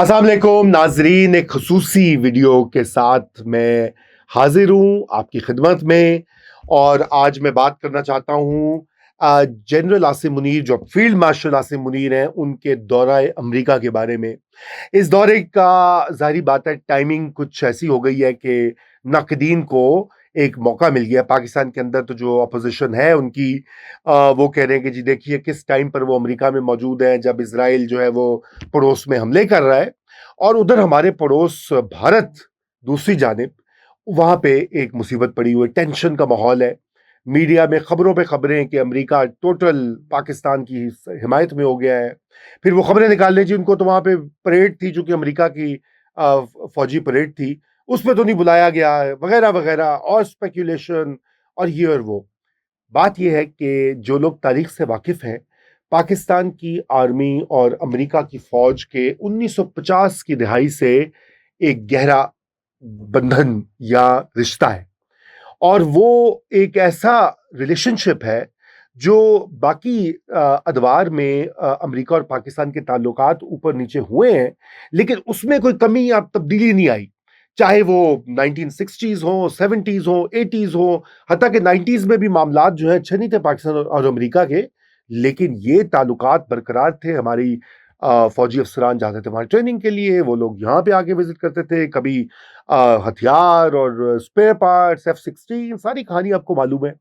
अस्सलाम वालेकुम नाजरीन, एक खसूसी वीडियो के साथ मैं हाजिर हूँ आपकी खिदमत में। और आज मैं बात करना चाहता हूँ जनरल आसिम मुनीर, जो फील्ड मार्शल आसिम मुनीर हैं, उनके दौरा अमेरिका के बारे में। इस दौरे का ज़ाहिर बात है टाइमिंग कुछ ऐसी हो गई है कि नाक़दीन को एक मौका मिल गया। पाकिस्तान के अंदर तो जो अपोजिशन है उनकी वो कह रहे हैं कि जी देखिए किस टाइम पर वो अमेरिका में मौजूद है, जब इजराइल जो है वो पड़ोस में हमले कर रहा है, और उधर हमारे पड़ोस भारत दूसरी जानिब वहाँ पे एक मुसीबत पड़ी हुई है, टेंशन का माहौल है। मीडिया में खबरों पे खबरें कि अमेरिका टोटल पाकिस्तान की हिमायत में हो गया है। फिर वो खबरें निकाल लें जी उनको तो वहाँ पे परेड थी, चूँकि अमेरिका की फौजी परेड थी, उसमें तो नहीं बुलाया गया है, वगैरह-वगैरह, और स्पेकुलेशन और ये और वो। बात ये है कि जो लोग तारीख से वाकिफ़ हैं, पाकिस्तान की आर्मी और अमेरिका की फ़ौज के 1950 की दहाई से एक गहरा बंधन या रिश्ता है। और वो एक ऐसा रिलेशनशिप है जो बाकी अदवार में अमेरिका और पाकिस्तान के ताल्लुकात ऊपर-नीचे हुए हैं, लेकिन उसमें कोई कमी या तब्दीली नहीं आई। चाहे वो 1960s हो, 70s हो, 80s हो, हत्ता कि 90s में भी मामलात जो हैं अच्छे नहीं थे पाकिस्तान और अमेरिका के, लेकिन ये ताल्लुकात बरकरार थे। हमारी फ़ौजी अफ़सरान जाते थे वहाँ ट्रेनिंग के लिए, वो लोग यहाँ पे आके विज़िट करते थे, कभी हथियार और स्पेयर पार्ट्स, F-16, सारी कहानी आपको मालूम है।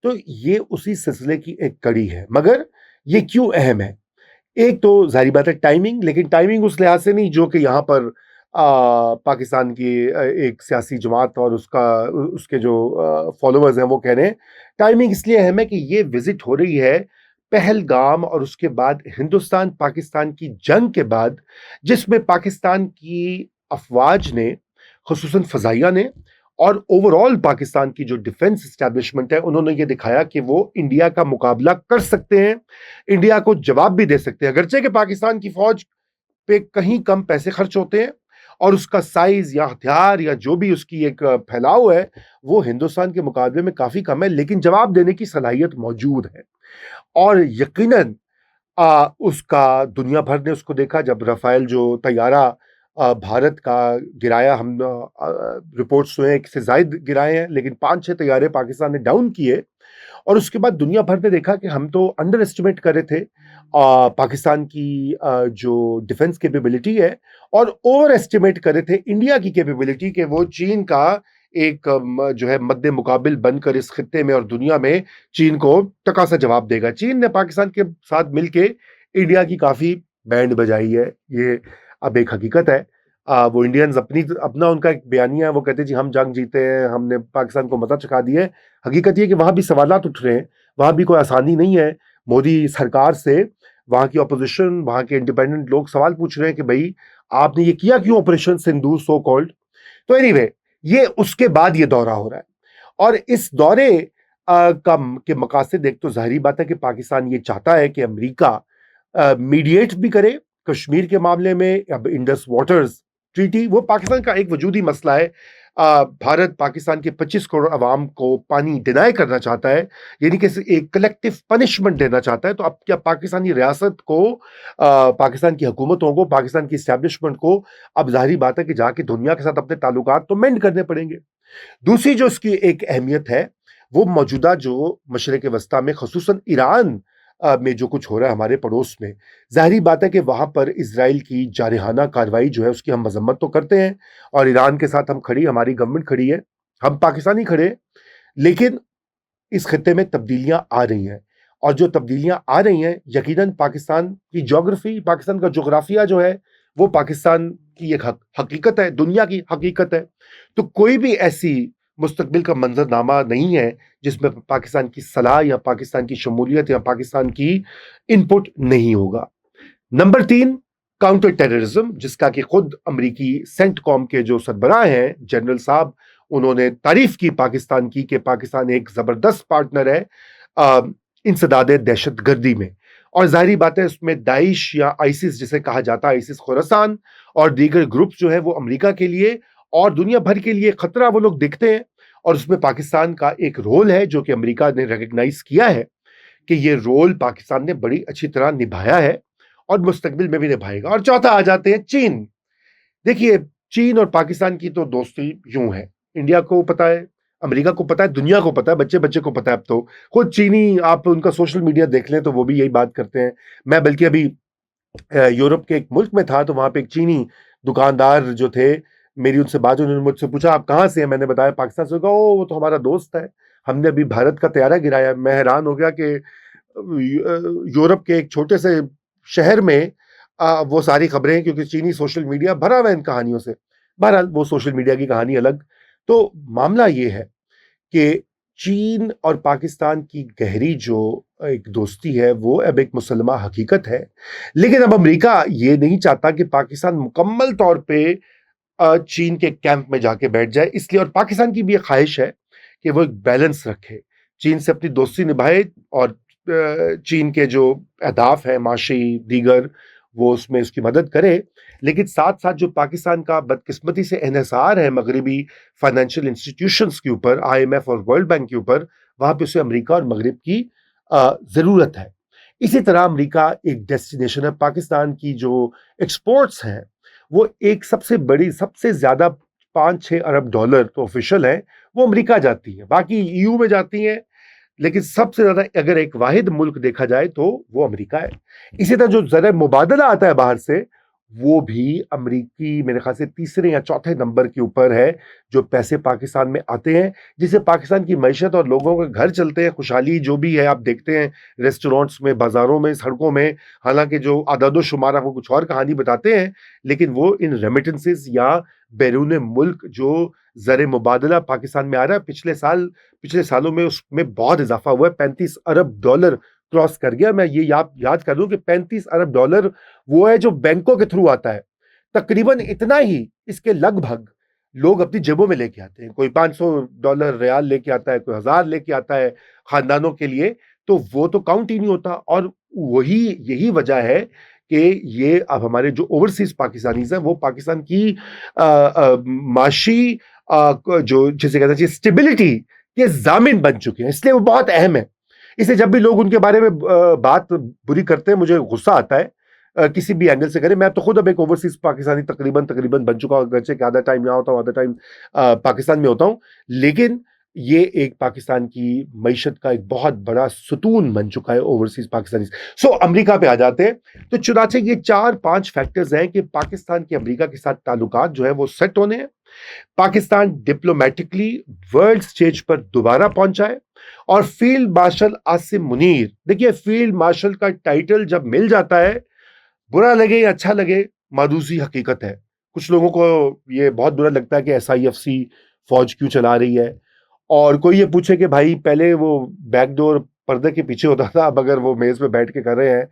तो ये उसी सिलसिले की एक कड़ी है। मगर ये क्यों अहम है? एक तो ज़ाहिर बात है टाइमिंग, लेकिन टाइमिंग उस लिहाज से नहीं जो कि यहाँ पर पाकिस्तान की एक सियासी जमात और उसके जो फॉलोवर्स हैं वो कह रहे हैं। टाइमिंग इसलिए अहम है कि ये विज़िट हो रही है पहलगाम और उसके बाद हिंदुस्तान-पाकिस्तान की जंग के बाद, जिसमें पाकिस्तान की अफ़वाज ने, ख़ुसूसन फ़ज़ाइया ने, और ओवरऑल पाकिस्तान की जो डिफेंस एस्टेब्लिशमेंट है, उन्होंने ये दिखाया कि वो इंडिया का मुकाबला कर सकते हैं, इंडिया को जवाब भी दे सकते हैं। अगरचे कि पाकिस्तान की फ़ौज पे कहीं कम पैसे खर्च होते हैं और उसका साइज़ या हथियार या जो भी उसकी एक फैलाव है, वो हिंदुस्तान के मुकाबले में काफ़ी कम है, लेकिन जवाब देने की सलाहियत मौजूद है। और यकीनन उसका दुनिया भर ने उसको देखा जब राफ़ेल जो तैयारा भारत का गिराया। हम रिपोर्ट्स हुए हैं 1 से ज़ायद गिराए हैं, लेकिन 5-6 तैयारे पाकिस्तान ने डाउन किए। और उसके बाद दुनिया भर ने देखा कि हम तो अंडर एस्टिमेट कर रहे थे पाकिस्तान की जो डिफेंस कैपेबिलिटी है, और ओवर एस्टिमेट कर रहे थे इंडिया की कैपेबिलिटी कि वो चीन का एक जो है मद्दे मुकाबिल बनकर इस खित्ते में और दुनिया में चीन को तकासा जवाब देगा। चीन ने पाकिस्तान के साथ मिलके इंडिया की काफ़ी बैंड बजाई है, ये अब एक हकीकत है। वो इंडियंस अपना उनका एक बयानिया है, वो कहते हैं जी हम जंग जीते हैं, हमने पाकिस्तान को मता चखा दी है। हकीकत ये है कि वहाँ भी सवालात उठ रहे हैं, वहाँ भी कोई आसानी नहीं है। मोदी सरकार से वहाँ की ऑपोजिशन, वहाँ के इंडिपेंडेंट लोग सवाल पूछ रहे हैं कि भई आपने ये किया क्यों ऑपरेशन सिंदूर सो कॉल्ड? तो एनीवे, ये उसके बाद ये दौरा हो रहा है। और इस दौरे के मकासद एक तो ज़ाहिरी बात है कि पाकिस्तान ये चाहता है कि अमेरिका मीडिएट भी करे कश्मीर के मामले में। अब इंडस वाटर्स ट्रीटी वो पाकिस्तान का एक वजूदी मसला है। भारत पाकिस्तान के 25 करोड़ अवाम को पानी डिनाई करना चाहता है, यानी कि एक कलेक्टिव पनिशमेंट देना चाहता है। तो अब क्या पाकिस्तानी रियासत को, पाकिस्तान की हुकूमतों को, पाकिस्तान की इस्टेब्लिशमेंट को अब ज़ाहिरी बात है कि जाके दुनिया के साथ अपने ताल्लुकात तो मेंड करने पड़ेंगे। दूसरी जो इसकी एक अहमियत है, वो मौजूदा जो मशरिक़ वस्ता में ख़ुसूसन ईरान में जो कुछ हो रहा है हमारे पड़ोस में, ज़ाहिरी बात है कि वहाँ पर इज़राइल की जारहाना कार्रवाई जो है उसकी हम मज़म्मत तो करते हैं, और ईरान के साथ हम खड़ी, हमारी गवर्नमेंट खड़ी है, हम पाकिस्तानी खड़े हैं। लेकिन इस खित्ते में तब्दीलियाँ आ रही हैं, और जो तब्दीलियाँ आ रही हैं, यकीनन पाकिस्तान की ज्योग्राफ़ी, पाकिस्तान का जोग्राफ़िया जो है, वो पाकिस्तान की एक हकीकत है, दुनिया की हकीकत है। तो कोई भी ऐसी मुस्तकबिल का मंज़रनामा नहीं है, जिसमें पाकिस्तान की सलाह या पाकिस्तान की शमूलियत या पाकिस्तान की इनपुट नहीं होगा। नंबर 3, काउंटर टेररिज्म, जिसका कि खुद अमेरिकी सेंटकॉम के जो सरबराह हैं, जनरल साहब, उन्होंने तारीफ़ की पाकिस्तान की कि पाकिस्तान एक ज़बरदस्त पार्टनर है इंसदादे दहशतगर्दी में। और ज़ाहिरी बात है उसमें दाइश या आईसिस जिसे कहा जाता है, आईसिस खुरासान और दीगर ग्रुप्स जो है वो अमेरिका के लिए और दुनिया भर के लिए खतरा वो लोग दिखते हैं। और उसमें पाकिस्तान का एक रोल है जो कि अमेरिका ने रिकॉग्नाइज किया है कि ये रोल पाकिस्तान ने बड़ी अच्छी तरह निभाया है और मुस्तकबिल में भी निभाएगा। और चौथा आ जाते हैं चीन। देखिए, चीन और पाकिस्तान की तो दोस्ती यूं है, इंडिया को पता है, अमेरिका को पता है, दुनिया को पता है, बच्चे बच्चे को पता है। अब तो खुद चीनी, आप उनका सोशल मीडिया देख लें तो वो भी यही बात करते हैं। मैं बल्कि अभी यूरोप के एक मुल्क में था, तो वहां पे एक चीनी दुकानदार जो थे, मेरी उनसे बात हुई, उन्होंने मुझसे पूछा आप कहाँ से हैं, मैंने बताया पाकिस्तान से। कहा ओ वो तो हमारा दोस्त है, हमने अभी भारत का तैयारा गिराया। मैं हैरान हो गया कि यूरोप के एक छोटे से शहर में वो सारी खबरें, क्योंकि चीनी सोशल मीडिया भरा हुआ है इन कहानियों से। बहरहाल वो सोशल मीडिया की कहानी अलग। तो मामला ये है कि चीन और पाकिस्तान की गहरी जो एक दोस्ती है वो अब एक मुसल्लमा हकीकत है। लेकिन अब अमेरिका ये नहीं चाहता कि पाकिस्तान मुकम्मल तौर पे चीन के कैंप में जाके बैठ जाए, इसलिए। और पाकिस्तान की भी ये ख्वाहिश है कि वो एक बैलेंस रखे, चीन से अपनी दोस्ती निभाए, और चीन के जो अहदाफ है माशी दीगर, वो उसमें उसकी मदद करे। लेकिन साथ साथ जो पाकिस्तान का बदकिस्मती से इन्हिसार है मगरबी फाइनेंशियल इंस्टीट्यूशंस के ऊपर, आईएमएफ और वर्ल्ड बैंक के ऊपर, वहां पे उसे अमेरिका और मगरब की जरूरत है। इसी तरह अमेरिका एक डेस्टिनेशन है, पाकिस्तान की जो एक्सपोर्ट्स हैं वो एक सबसे बड़ी, सबसे ज्यादा 5-6 अरब डॉलर तो ऑफिशियल है वो अमेरिका जाती है, बाकी ईयू में जाती हैं, लेकिन सबसे ज्यादा अगर एक वाहिद मुल्क देखा जाए तो वो अमेरिका है। इसी तरह जो ज़र मुबादला आता है बाहर से, वो भी अमेरिकी मेरे ख्याल से तीसरे या चौथे नंबर के ऊपर है, जो पैसे पाकिस्तान में आते हैं, जिससे पाकिस्तान की मईशत और लोगों के घर चलते हैं, खुशहाली जो भी है आप देखते हैं रेस्टोरेंट्स में, बाजारों में, सड़कों में। हालांकि जो आदादो शुमार आपको कुछ और कहानी बताते हैं, लेकिन वो इन रेमिटेंसेस या बैरून मुल्क जो ज़र मुबादला पाकिस्तान में आ रहा है, पिछले सालों में उसमें बहुत इजाफा हुआ है, 35 अरब डॉलर क्रॉस कर गया। मैं ये याद कर दूं कि 35 अरब डॉलर वो है जो बैंकों के थ्रू आता है। तकरीबन इतना ही इसके लगभग लोग अपनी जेबों में लेके आते हैं, कोई $500 रियाल लेके आता है, कोई 1000 लेके आता है खानदानों के लिए। तो वो तो काउंट ही नहीं होता। और यही वजह है कि ये अब हमारे जो ओवरसीज पाकिस्तानीज हैं वो पाकिस्तान की माशी जो जिसे कहते हैं स्टेबिलिटी के जामिन बन चुके हैं, इसलिए वो बहुत अहम है। इसलिए जब भी लोग उनके बारे में बात बुरी करते हैं, मुझे गुस्सा आता है, किसी भी एंगल से करें। मैं तो खुद अब एक ओवरसीज पाकिस्तानी तकरीबन तकरीबन बन चुका हूं, अगरचे कि आधा टाइम यहाँ होता हूँ, आधा टाइम पाकिस्तान में होता हूँ। लेकिन ये एक पाकिस्तान की मईशत का एक बहुत बड़ा सुतून बन चुका है ओवरसीज पाकिस्तानी। सो अमेरिका पे आ जाते हैं। तो चुनाचे ये 4-5 फैक्टर्स हैं कि पाकिस्तान के अमेरिका के साथ ताल्लुकात जो है वो सेट होने हैं, पाकिस्तान डिप्लोमेटिकली वर्ल्ड स्टेज पर दोबारा पहुंचा है। और फील्ड मार्शल आसिम मुनीर, देखिए फील्ड मार्शल का टाइटल जब मिल जाता है, बुरा लगे या अच्छा लगे, मायूसी हकीकत है। कुछ लोगों को ये बहुत बुरा लगता है कि एसआईएफसी फौज क्यों चला रही है, और कोई ये पूछे कि भाई पहले वो बैकडोर पर्दे के पीछे होता था, अब अगर वो मेज पे बैठ के कर रहे हैं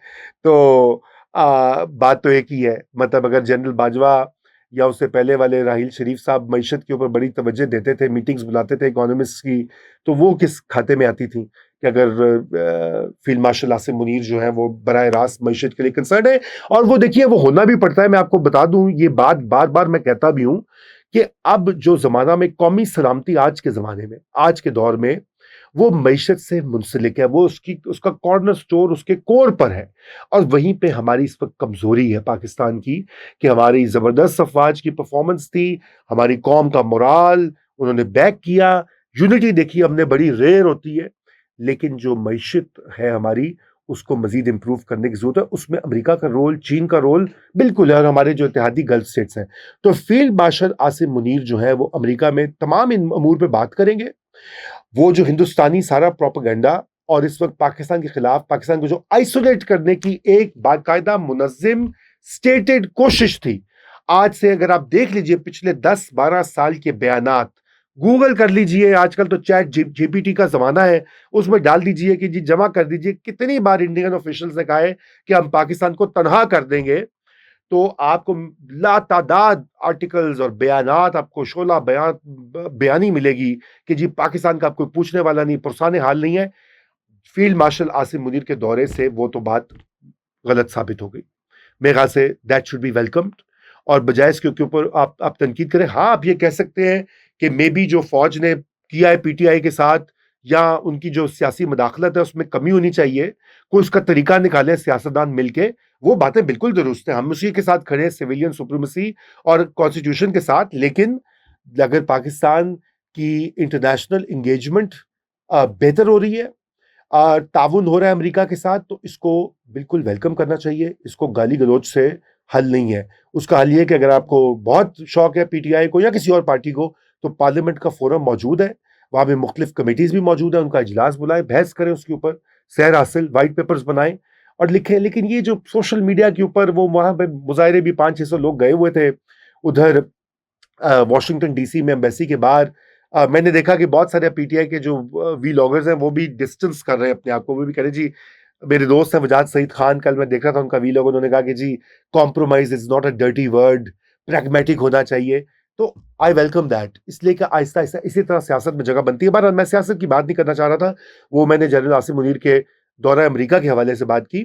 तो बात तो एक ही है। मतलब अगर जनरल बाजवा या उससे पहले वाले राहील शरीफ साहब मईशत के ऊपर बड़ी तवज्जो देते थे, मीटिंग्स बुलाते थे इकोनॉमिस्ट की, तो वो किस खाते में आती थी कि अगर फील्ड मार्शल आसिम मुनीर जो है वो बराह रास्त मईशत के लिए कंसर्न है। और वो देखिए वो होना भी पड़ता है। मैं आपको बता दूं, ये बात बार बार मैं कहता भी हूं कि अब जो जमाना में कौमी सलामती, आज के जमाने में, आज के दौर में, वो मईशत से मुंसलिक है, वो उसका कॉर्नर स्टोर उसके कोर पर है। और वहीं पे हमारी इस वक्त कमजोरी है पाकिस्तान की, कि हमारी जबरदस्त अफवाज की परफॉर्मेंस थी, हमारी कौम का मोराल उन्होंने बैक किया, यूनिटी देखी हमने, बड़ी रेयर होती है। लेकिन जो मईशत है हमारी, उसको मजीद इंप्रूव करने की जरूरत है। उसमें अमेरिका का रोल, चीन का रोल बिल्कुल है, और हमारे जो इत्तेहादी गल्फ स्टेट्स हैं। तो फील्ड मार्शल आसिम मुनीर जो है वो अमेरिका में तमाम इन अमूर पे बात करेंगे। वो जो हिंदुस्तानी सारा प्रोपेगेंडा और इस वक्त पाकिस्तान के खिलाफ, पाकिस्तान को जो आइसोलेट करने की एक बाकायदा मुनज़्ज़म स्टेटेड कोशिश थी, आज से अगर आप देख लीजिए पिछले 10-12 साल के बयानात, गूगल कर लीजिए, आजकल तो चैट जीपीटी का जमाना है, उसमें डाल दीजिए कि जी जमा कर दीजिए, कितनी बार इंडियन ऑफिशियल्स ने कहा है कि हम पाकिस्तान को तनहा कर देंगे। तो आपको लातादाद आर्टिकल्स और बयानात, आपको शोला बयानी मिलेगी कि जी पाकिस्तान का कोई पूछने वाला नहीं, पुरसाने हाल नहीं है। फील्ड मार्शल आसिम मुनीर के दौरे से वो तो बात गलत साबित हो गई। मेरे ख्याल say that should be welcomed. और बजाय इसके ऊपर आप तनकीद करें, हाँ आप ये कह सकते हैं कि मे बी जो फौज ने किया है पीटीआई के साथ, या उनकी जो सियासी मदाखलत है उसमें कमी होनी चाहिए, कोई उसका तरीका निकाले सियासतदान मिलके, वो बातें बिल्कुल दुरुस्त है, हम उसी के साथ खड़े हैं, सिविलियन सुप्रीमेसी और कॉन्स्टिट्यूशन के साथ। लेकिन अगर पाकिस्तान की इंटरनेशनल एंगेजमेंट बेहतर हो रही है, ताउन हो रहा है अमेरिका के साथ, तो इसको बिल्कुल वेलकम करना चाहिए। इसको गाली गलौज से हल नहीं है। उसका हल ये है कि अगर आपको बहुत शौक है पीटीआई को या किसी और पार्टी को, तो पार्लियामेंट का फोरम मौजूद है, वहां पे मुख्तलिफ कमेटीज भी मौजूद है, उनका इजलास बुलाएं, बहस करें उसके ऊपर, सैर हासिल व्हाइट पेपर्स बनाएं और लिखें। लेकिन ये जो सोशल मीडिया के ऊपर, वो वहां पे मुजाहरे भी 500-600 लोग गए हुए थे उधर वॉशिंगटन डीसी में एम्बेसी के बाहर। मैंने देखा कि बहुत सारे पीटीआई के जो वीलॉगर्स हैं वो भी डिस्टेंस कर रहे हैं अपने आप को, वो भी कह रहे जी, मेरे दोस्त हैं वजाद सईद खान, कल मैं देख रहा था उनका वीलॉग, उन्होंने कहा कि जी compromise is not a dirty word, pragmatic होना चाहिए। तो आई वेलकम दैट, इसलिए कि आहिस्ता आहिस्ता इसी तरह सियासत में जगह बनती है। बहरहाल मैं सियासत की बात नहीं करना चाह रहा था, वो मैंने जनरल आसिम मुनीर के दौरा अमेरिका के हवाले से बात की।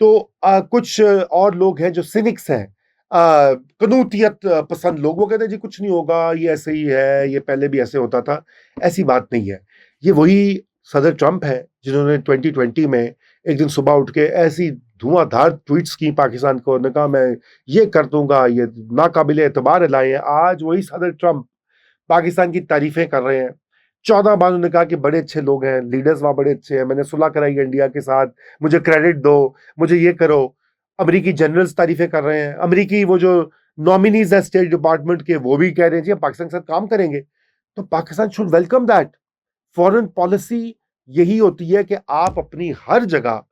तो कुछ और लोग हैं जो सिनिक्स हैं, कनूतियत पसंद लोग, वो कहते हैं जी कुछ नहीं होगा, ये ऐसे ही है, ये पहले भी ऐसे होता था। ऐसी बात नहीं है। ये वही सदर ट्रंप है जिन्होंने 2020 में एक दिन सुबह उठ के ऐसी धुआंधार ट्वीट्स की पाकिस्तान को, ने कहा मैं ये कर दूंगा, ये नाकाबिल एतबार लाए हैं। आज वही सदर ट्रंप पाकिस्तान की तारीफें कर रहे हैं। 14 बार उन्होंने कहा कि बड़े अच्छे लोग हैं, लीडर्स वहां बड़े अच्छे हैं, मैंने सुलह कराई है इंडिया के साथ, मुझे क्रेडिट दो, मुझे ये करो। अमेरिकी जनरल्स तारीफें कर रहे हैं, अमेरिकी वो जो नॉमिनीज है स्टेट डिपार्टमेंट के, वो भी कह रहे हैं जी हम पाकिस्तान के साथ काम करेंगे। तो Pakistan should welcome that. Foreign policy यही होती है कि आप अपनी हर जगह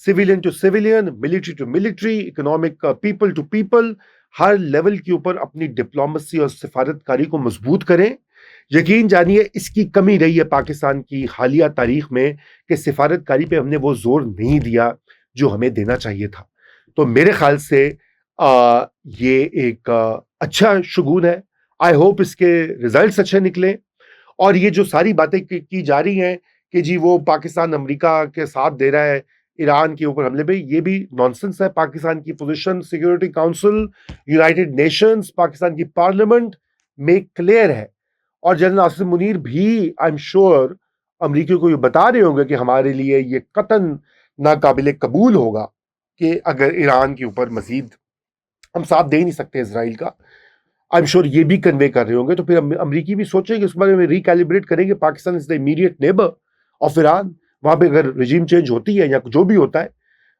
civilian to civilian, military to military, economic people to people, हर लेवल के ऊपर अपनी डिप्लोमेसी और सिफारतकारी को मजबूत करें। यकीन जानिए इसकी कमी रही है पाकिस्तान की हालिया तारीख में कि सिफारतकारी पे हमने वो जोर नहीं दिया जो हमें देना चाहिए था। तो मेरे ख्याल से ये एक अच्छा शुगून है। आई होप इसके रिजल्ट्स अच्छे निकले। और ये जो सारी बातें की जा रही हैं कि जी वो पाकिस्तान अमेरिका के साथ दे रहा है ईरान के ऊपर हमले में, ये भी नॉनसेंस है। पाकिस्तान की position security council, United Nations, Pakistan की पार्लियामेंट में क्लियर है। और जनरल आसिम मुनीर भी आई एम श्योर अमरीकियों को ये बता रहे होंगे कि हमारे लिए ये कतन नाकाबिले कबूल होगा कि अगर ईरान के ऊपर मजीद हम साथ दे नहीं सकते इसराइल का। आई एम श्योर ये भी कन्वे कर रहे होंगे। तो फिर अमरीकी भी सोचेंगे, इस बारे में रिकैलिब्रेट करेंगे। Pakistan is the immediate neighbour of Iran. वहां पे अगर रिजीम चेंज होती है या जो भी होता है,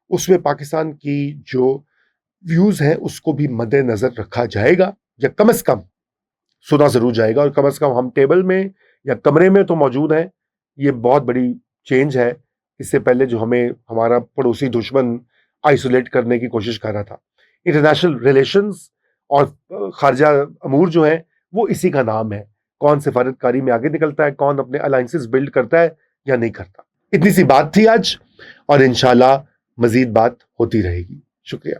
उसमें पाकिस्तान की जो व्यूज हैं उसको भी मद्देनजर रखा जाएगा, या कम से कम सुना जरूर जाएगा। और कम से कम हम टेबल में या कमरे में तो मौजूद हैं। ये बहुत बड़ी चेंज है। इससे पहले जो हमें हमारा पड़ोसी दुश्मन आइसोलेट करने की कोशिश कर रहा था। इंटरनेशनल रिलेशंस और खारजा अमूर जो है वो इसी का नाम है। कौन सिफारतकारी में आगे निकलता है, कौन अपने अलायंसेस बिल्ड करता है या नहीं करता। इतनी सी बात थी आज, और इंशाल्लाह मजीद बात होती रहेगी। शुक्रिया।